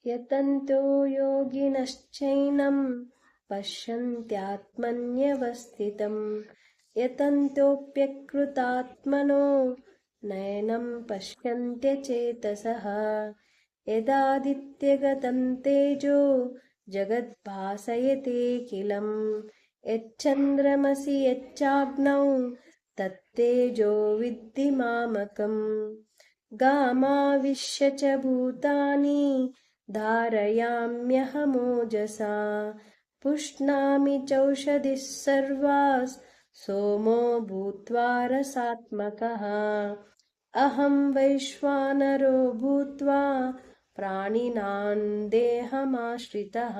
यतन्तो योगिनश्चैनं पश्यन्त्यात्मन्यवस्थितं यतन्तोऽप्यकृतात्मनो नयनं पश्यन्त्यचेतसः यदादित्यगतं तेजो जगद्भासयतेऽखिलम् यच्चन्द्रमसि यच्चाग्नौ तत्तेजो विद्धि मामकम् गामाविश्य च भूतानि धारयाम्यहमोजसा पुष्णामि चौषधिः सर्वास् सोमो भूत्वा रसात्मकः अहं वैश्वानरो भूत्वा प्राणिनां देहमाश्रितः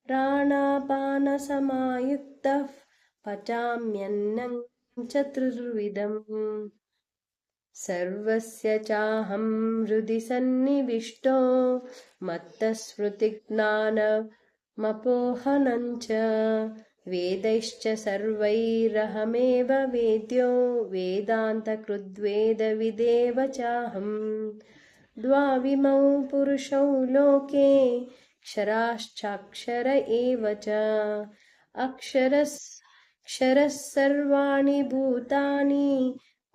प्राणापानसमायुक्तः पचाम्यन्नं चतुर्विधम् सर्वस्य चाहं हृदि सन्निविष्टो मत्तस्मृतिज्ञानमपोहनं च वेदैश्च सर्वैरहमेव वेद्यो वेदान्तकृद्वेदविदेव चाहं द्वाविमौ पुरुषौ लोके क्षराश्चाक्षर एव च अक्षरः सर्वाणि भूतानि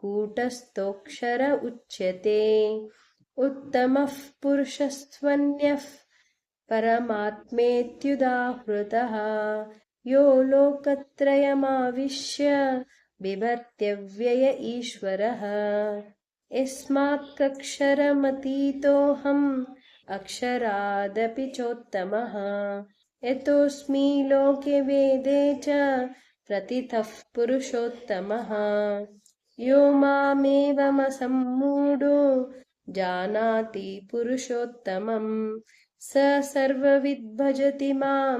कूटस्थोऽक्षर उच्यते उत्तमः पुरुषस्त्वन्यः परमात्मेत्युदाहृतः यो लोकत्रयमाविश्य बिभर्त्यव्यय ईश्वरः यस्मात्क्षरमतीतोऽहम् अक्षरादपि चोत्तमः यतोऽस्मि लोके वेदे च प्रथितः पुरुषोत्तमः यो मामेवमसम्मूढो जानाति पुरुषोत्तमं स सर्वविद् भजति मां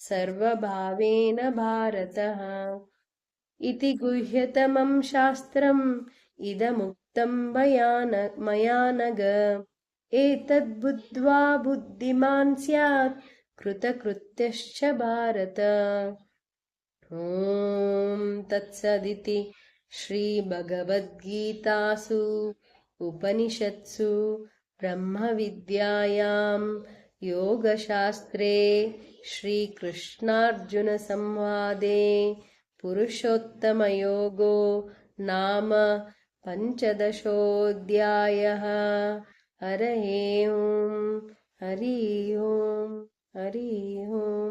सर्वभावेन भारतः इति गुह्यतमं शास्त्रम् इदमुक्तं मया नघ एतद्बुद्ध्वा बुद्धिमान् स्यात् कृतकृत्यश्च भारत। ॐ तत्सदिति श्रीभगवद्गीतासु उपनिषत्सु ब्रह्मविद्यायां योगशास्त्रे श्रीकृष्णार्जुनसंवादे पुरुषोत्तमयोगो नाम पञ्चदशोऽध्यायः। हरये ओं हरि ओं हरि ओं।